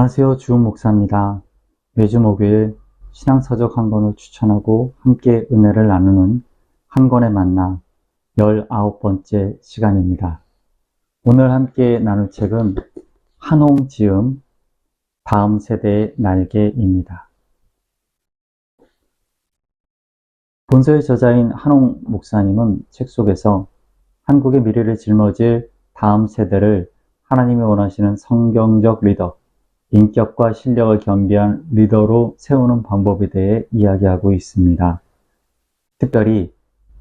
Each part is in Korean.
안녕하세요. 주은 목사입니다. 매주 목요일 신앙서적 한 권을 추천하고 함께 은혜를 나누는 한 권의 만나 19번째 시간입니다. 오늘 함께 나눌 책은 한홍지음 다음 세대의 날개입니다. 본서의 저자인 한홍 목사님은 책 속에서 한국의 미래를 짊어질 다음 세대를 하나님이 원하시는 성경적 리더, 인격과 실력을 겸비한 리더로 세우는 방법에 대해 이야기하고 있습니다. 특별히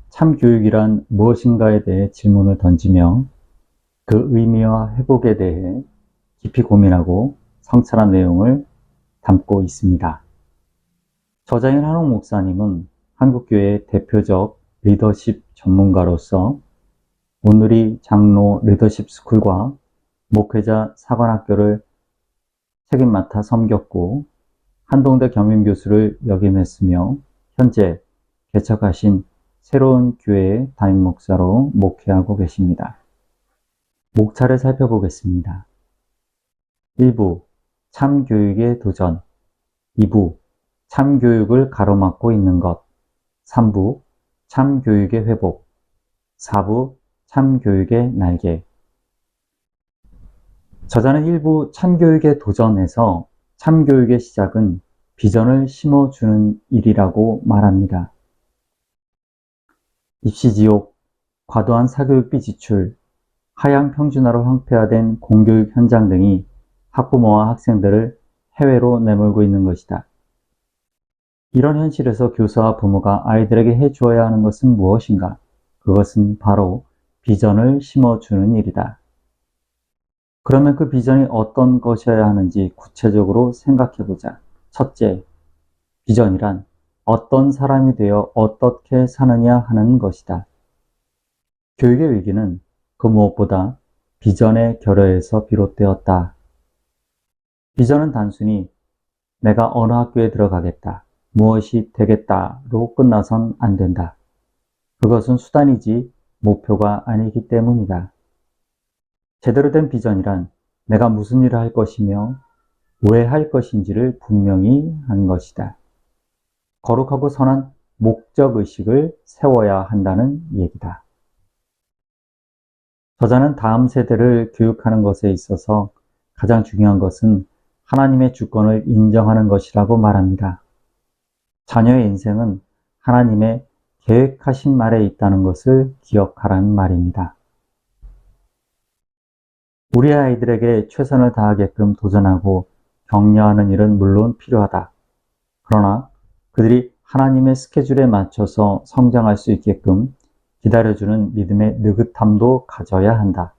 참 교육이란 무엇인가에 대해 질문을 던지며 그 의미와 회복에 대해 깊이 고민하고 성찰한 내용을 담고 있습니다. 저자인 한홍 목사님은 한국교회의 대표적 리더십 전문가로서 온누리 장로 리더십 스쿨과 목회자 사관학교를 책임 맡아 섬겼고 한동대 겸임교수를 역임했으며 현재 개척하신 새로운 교회의 담임 목사로 목회하고 계십니다. 목차를 살펴보겠습니다. 1부 참교육의 도전, 2부 참교육을 가로막고 있는 것, 3부 참교육의 회복, 4부 참교육의 날개. 저자는 일부 참교육의 도전에서 참교육의 시작은 비전을 심어주는 일이라고 말합니다. 입시지옥, 과도한 사교육비 지출, 하향 평준화로 황폐화된 공교육 현장 등이 학부모와 학생들을 해외로 내몰고 있는 것이다. 이런 현실에서 교사와 부모가 아이들에게 해주어야 하는 것은 무엇인가? 그것은 바로 비전을 심어주는 일이다. 그러면 그 비전이 어떤 것이어야 하는지 구체적으로 생각해보자. 첫째, 비전이란 어떤 사람이 되어 어떻게 사느냐 하는 것이다. 교육의 위기는 그 무엇보다 비전의 결여에서 비롯되었다. 비전은 단순히 내가 어느 학교에 들어가겠다, 무엇이 되겠다로 끝나선 안 된다. 그것은 수단이지 목표가 아니기 때문이다. 제대로 된 비전이란 내가 무슨 일을 할 것이며 왜 할 것인지를 분명히 한 것이다. 거룩하고 선한 목적의식을 세워야 한다는 얘기다. 저자는 다음 세대를 교육하는 것에 있어서 가장 중요한 것은 하나님의 주권을 인정하는 것이라고 말합니다. 자녀의 인생은 하나님의 계획하신 말에 있다는 것을 기억하라는 말입니다. 우리 아이들에게 최선을 다하게끔 도전하고 격려하는 일은 물론 필요하다. 그러나 그들이 하나님의 스케줄에 맞춰서 성장할 수 있게끔 기다려주는 믿음의 느긋함도 가져야 한다.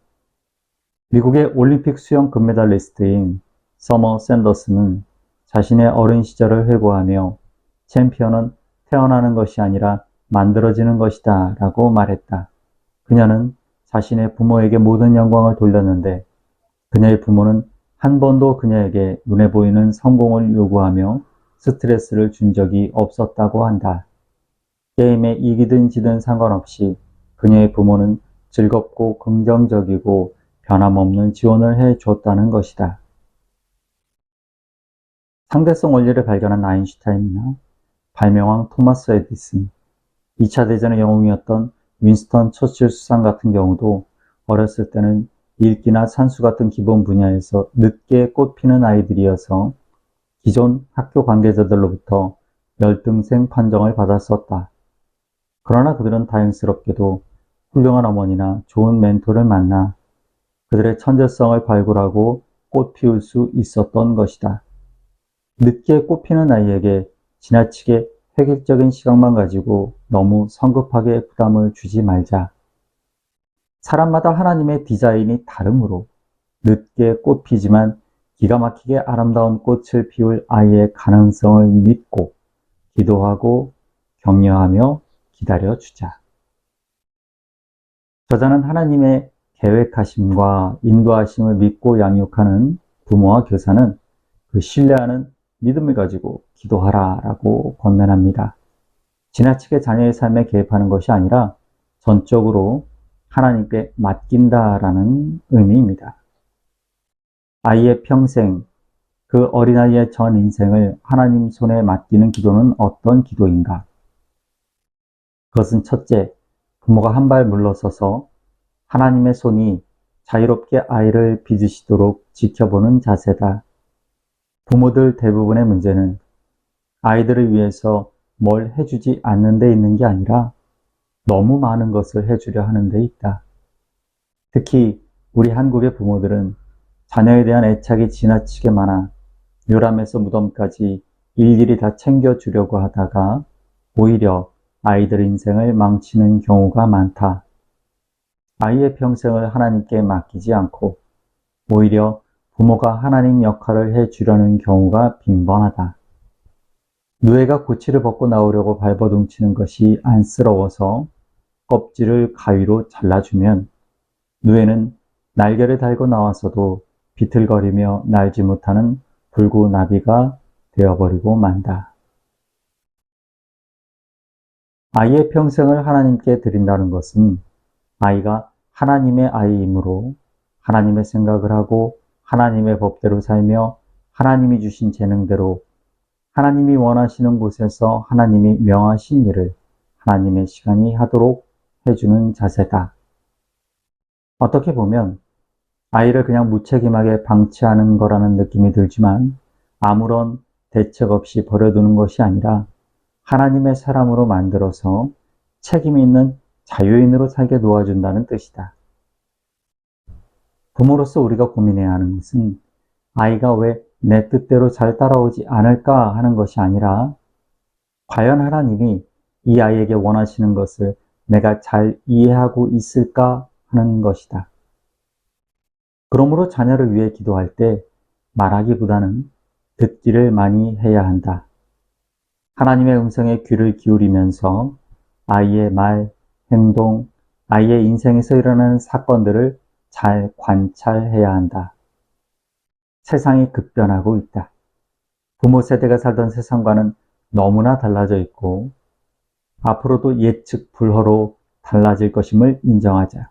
미국의 올림픽 수영 금메달리스트인 서머 샌더스는 자신의 어린 시절을 회고하며 챔피언은 태어나는 것이 아니라 만들어지는 것이다 라고 말했다. 그녀는 자신의 부모에게 모든 영광을 돌렸는데 그녀의 부모는 한 번도 그녀에게 눈에 보이는 성공을 요구하며 스트레스를 준 적이 없었다고 한다. 게임에 이기든 지든 상관없이 그녀의 부모는 즐겁고 긍정적이고 변함없는 지원을 해줬다는 것이다. 상대성 원리를 발견한 아인슈타인이나 발명왕 토마스 에디슨, 2차 대전의 영웅이었던 윈스턴 처칠 수상 같은 경우도 어렸을 때는 읽기나 산수 같은 기본 분야에서 늦게 꽃피는 아이들이어서 기존 학교 관계자들로부터 열등생 판정을 받았었다. 그러나 그들은 다행스럽게도 훌륭한 어머니나 좋은 멘토를 만나 그들의 천재성을 발굴하고 꽃 피울 수 있었던 것이다. 늦게 꽃피는 아이에게 지나치게 획일적인 시각만 가지고 너무 성급하게 부담을 주지 말자. 사람마다 하나님의 디자인이 다르므로 늦게 꽃 피지만 기가 막히게 아름다운 꽃을 피울 아이의 가능성을 믿고 기도하고 격려하며 기다려주자. 저자는 하나님의 계획하심과 인도하심을 믿고 양육하는 부모와 교사는 그 신뢰하는 믿음을 가지고 기도하라 라고 권면합니다. 지나치게 자녀의 삶에 개입하는 것이 아니라 전적으로 하나님께 맡긴다라는 의미입니다. 아이의 평생, 그 어린아이의 전 인생을 하나님 손에 맡기는 기도는 어떤 기도인가? 그것은 첫째, 부모가 한 발 물러서서 하나님의 손이 자유롭게 아이를 빚으시도록 지켜보는 자세다. 부모들 대부분의 문제는 아이들을 위해서 뭘 해주지 않는 데 있는 게 아니라 너무 많은 것을 해주려 하는 데 있다. 특히 우리 한국의 부모들은 자녀에 대한 애착이 지나치게 많아 요람에서 무덤까지 일일이 다 챙겨주려고 하다가 오히려 아이들 인생을 망치는 경우가 많다. 아이의 평생을 하나님께 맡기지 않고 오히려 부모가 하나님 역할을 해주려는 경우가 빈번하다. 누에가 고치를 벗고 나오려고 발버둥치는 것이 안쓰러워서 껍질을 가위로 잘라주면 누에는 날개를 달고 나와서도 비틀거리며 날지 못하는 불구나비가 되어버리고 만다. 아이의 평생을 하나님께 드린다는 것은 아이가 하나님의 아이이므로 하나님의 생각을 하고 하나님의 법대로 살며 하나님이 주신 재능대로 하나님이 원하시는 곳에서 하나님이 명하신 일을 하나님의 시간이 하도록 해주는 자세다. 어떻게 보면 아이를 그냥 무책임하게 방치하는 거라는 느낌이 들지만 아무런 대책 없이 버려두는 것이 아니라 하나님의 사람으로 만들어서 책임 있는 자유인으로 살게 도와준다는 뜻이다. 부모로서 우리가 고민해야 하는 것은 아이가 왜 내 뜻대로 잘 따라오지 않을까 하는 것이 아니라 과연 하나님이 이 아이에게 원하시는 것을 내가 잘 이해하고 있을까 하는 것이다. 그러므로 자녀를 위해 기도할 때 말하기보다는 듣기를 많이 해야 한다. 하나님의 음성에 귀를 기울이면서 아이의 말, 행동, 아이의 인생에서 일어나는 사건들을 잘 관찰해야 한다. 세상이 급변하고 있다. 부모 세대가 살던 세상과는 너무나 달라져 있고 앞으로도 예측 불허로 달라질 것임을 인정하자.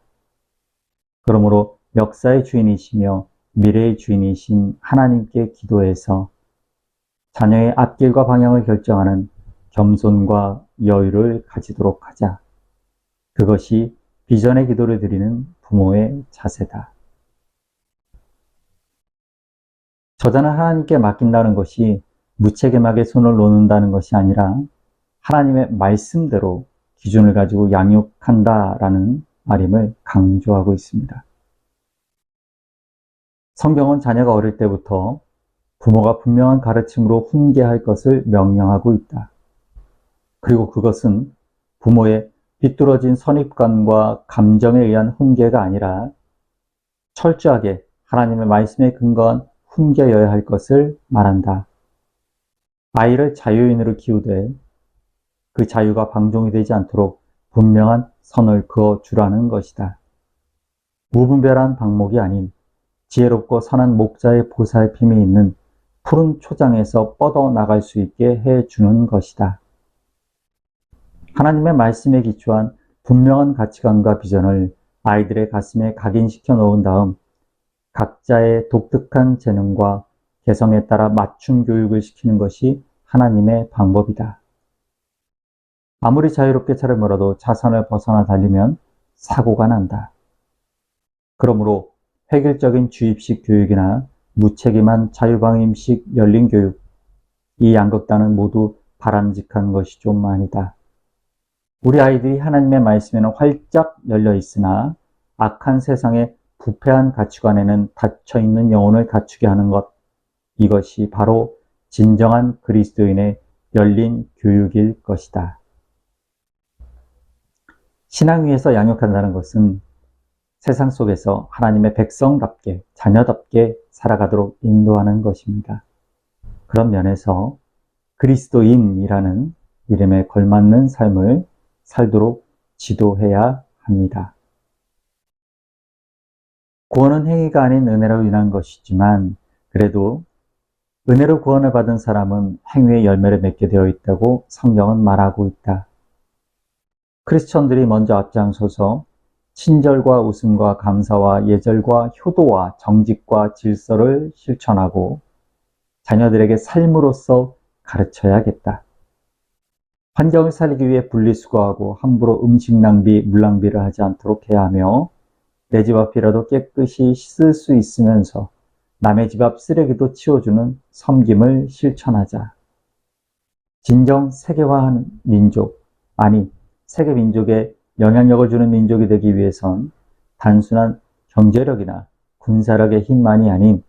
그러므로 역사의 주인이시며 미래의 주인이신 하나님께 기도해서 자녀의 앞길과 방향을 결정하는 겸손과 여유를 가지도록 하자. 그것이 비전의 기도를 드리는 부모의 자세다. 저자는 하나님께 맡긴다는 것이 무책임하게 손을 놓는다는 것이 아니라 하나님의 말씀대로 기준을 가지고 양육한다라는 말임을 강조하고 있습니다. 성경은 자녀가 어릴 때부터 부모가 분명한 가르침으로 훈계할 것을 명령하고 있다. 그리고 그것은 부모의 비뚤어진 선입관과 감정에 의한 훈계가 아니라 철저하게 하나님의 말씀에 근거한 훈계여야 할 것을 말한다. 아이를 자유인으로 키우되 그 자유가 방종이 되지 않도록 분명한 선을 그어주라는 것이다. 무분별한 방목이 아닌 지혜롭고 선한 목자의 보살핌이 있는 푸른 초장에서 뻗어나갈 수 있게 해주는 것이다. 하나님의 말씀에 기초한 분명한 가치관과 비전을 아이들의 가슴에 각인시켜 놓은 다음 각자의 독특한 재능과 개성에 따라 맞춤 교육을 시키는 것이 하나님의 방법이다. 아무리 자유롭게 차를 몰아도 차선을 벗어나 달리면 사고가 난다. 그러므로 획일적인 주입식 교육이나 무책임한 자유방임식 열린 교육, 이 양극단은 모두 바람직한 것이 좀 아니다. 우리 아이들이 하나님의 말씀에는 활짝 열려 있으나 악한 세상의 부패한 가치관에는 닫혀있는 영혼을 갖추게 하는 것, 이것이 바로 진정한 그리스도인의 열린 교육일 것이다. 신앙 위에서 양육한다는 것은 세상 속에서 하나님의 백성답게, 자녀답게 살아가도록 인도하는 것입니다. 그런 면에서 그리스도인이라는 이름에 걸맞는 삶을 살도록 지도해야 합니다. 구원은 행위가 아닌 은혜로 인한 것이지만 그래도 은혜로 구원을 받은 사람은 행위의 열매를 맺게 되어 있다고 성경은 말하고 있다. 크리스천들이 먼저 앞장서서 친절과 웃음과 감사와 예절과 효도와 정직과 질서를 실천하고 자녀들에게 삶으로서 가르쳐야겠다. 환경을 살리기 위해 분리수거하고 함부로 음식 낭비, 물 낭비를 하지 않도록 해야 하며 내 집 앞이라도 깨끗이 씻을 수 있으면서 남의 집 앞 쓰레기도 치워주는 섬김을 실천하자. 진정 세계화하는 민족, 아니 세계 민족에 영향력을 주는 민족이 되기 위해선 단순한 경제력이나 군사력의 힘만이 아닌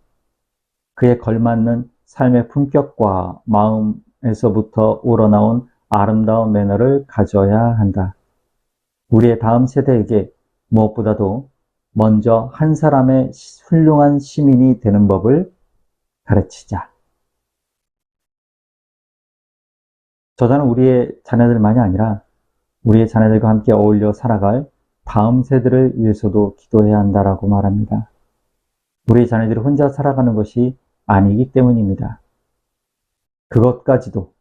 그에 걸맞는 삶의 품격과 마음에서부터 우러나온 아름다운 매너를 가져야 한다. 우리의 다음 세대에게 무엇보다도 먼저 한 사람의 훌륭한 시민이 되는 법을 가르치자. 저자는 우리의 자녀들만이 아니라 우리의 자녀들과 함께 어울려 살아갈 다음 세대를 위해서도 기도해야 한다라고 말합니다. 우리의 자녀들이 혼자 살아가는 것이 아니기 때문입니다. 그것까지도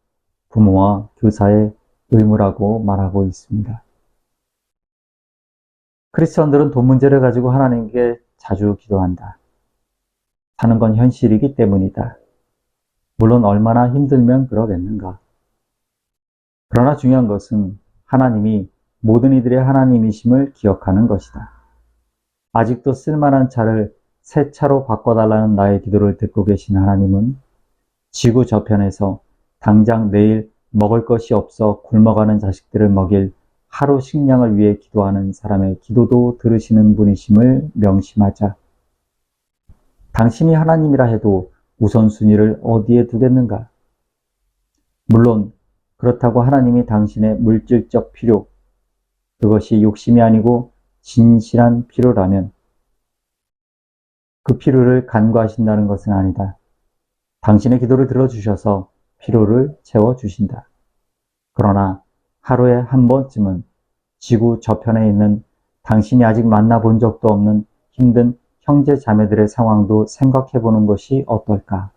부모와 교사의 의무라고 말하고 있습니다. 크리스천들은 돈 문제를 가지고 하나님께 자주 기도한다. 사는 건 현실이기 때문이다. 물론 얼마나 힘들면 그러겠는가. 그러나 중요한 것은 하나님이 모든 이들의 하나님이심을 기억하는 것이다. 아직도 쓸만한 차를 새 차로 바꿔달라는 나의 기도를 듣고 계신 하나님은 지구 저편에서 당장 내일 먹을 것이 없어 굶어가는 자식들을 먹일 하루 식량을 위해 기도하는 사람의 기도도 들으시는 분이심을 명심하자. 당신이 하나님이라 해도 우선순위를 어디에 두겠는가? 물론 그렇다고 하나님이 당신의 물질적 필요, 그것이 욕심이 아니고 진실한 필요라면 그 필요를 간과하신다는 것은 아니다. 당신의 기도를 들어주셔서 필요를 채워주신다. 그러나 하루에 한 번쯤은 지구 저편에 있는 당신이 아직 만나본 적도 없는 힘든 형제 자매들의 상황도 생각해 보는 것이 어떨까?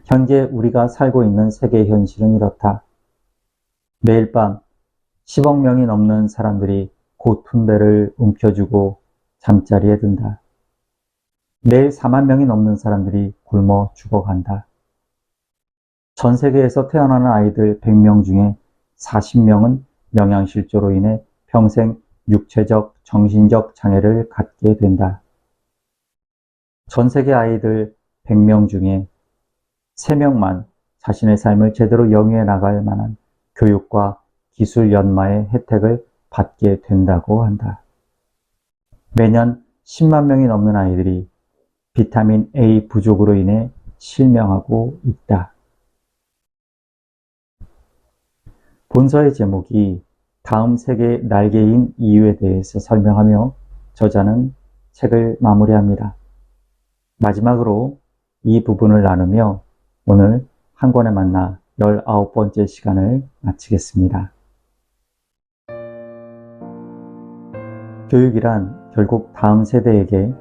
현재 우리가 살고 있는 세계 현실은 이렇다. 매일 밤 10억 명이 넘는 사람들이 고툰 배를 움켜쥐고 잠자리에 든다. 매일 4만 명이 넘는 사람들이 굶어 죽어간다. 전 세계에서 태어나는 아이들 100명 중에 40명은 영양실조로 인해 평생 육체적, 정신적 장애를 갖게 된다. 전 세계 아이들 100명 중에 3명만 자신의 삶을 제대로 영위해 나갈 만한 교육과 기술 연마의 혜택을 받게 된다고 한다. 매년 10만 명이 넘는 아이들이 비타민 A 부족으로 인해 실명하고 있다. 본서의 제목이 다음 세계의 날개인 이유에 대해서 설명하며 저자는 책을 마무리합니다. 마지막으로 이 부분을 나누며 오늘 한 권에 만나 19번째 시간을 마치겠습니다. 교육이란 결국 다음 세대에게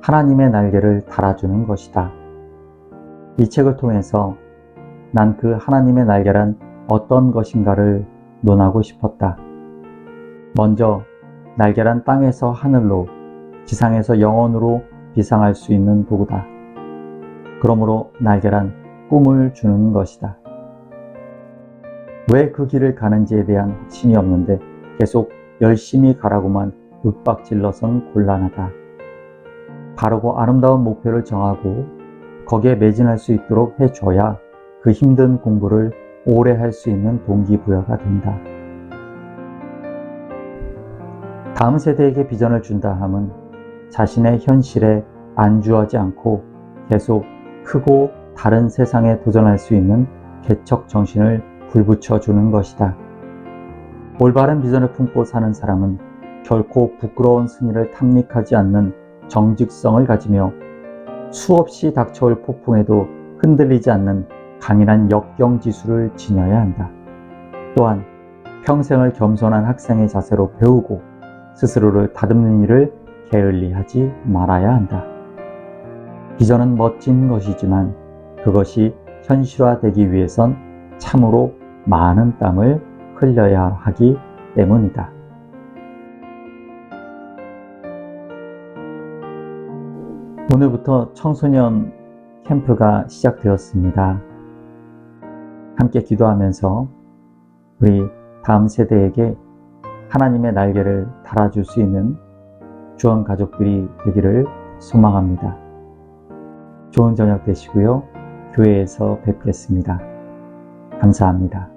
하나님의 날개를 달아주는 것이다. 이 책을 통해서 난 그 하나님의 날개란 어떤 것인가를 논하고 싶었다. 먼저 날개란 땅에서 하늘로, 지상에서 영원으로 비상할 수 있는 도구다. 그러므로 날개란 꿈을 주는 것이다. 왜 그 길을 가는지에 대한 확신이 없는데 계속 열심히 가라고만 윽박질러선 곤란하다. 바르고 아름다운 목표를 정하고 거기에 매진할 수 있도록 해줘야 그 힘든 공부를 오래 할 수 있는 동기부여가 된다. 다음 세대에게 비전을 준다 함은 자신의 현실에 안주하지 않고 계속 크고 다른 세상에 도전할 수 있는 개척 정신을 불붙여 주는 것이다. 올바른 비전을 품고 사는 사람은 결코 부끄러운 승리를 탐닉하지 않는 정직성을 가지며 수없이 닥쳐올 폭풍에도 흔들리지 않는 강인한 역경지수를 지녀야 한다. 또한 평생을 겸손한 학생의 자세로 배우고 스스로를 다듬는 일을 게을리하지 말아야 한다. 비전은 멋진 것이지만 그것이 현실화되기 위해선 참으로 많은 땀을 흘려야 하기 때문이다. 오늘부터 청소년 캠프가 시작되었습니다. 함께 기도하면서 우리 다음 세대에게 하나님의 날개를 달아줄 수 있는 주원 가족들이 되기를 소망합니다. 좋은 저녁 되시고요. 교회에서 뵙겠습니다. 감사합니다.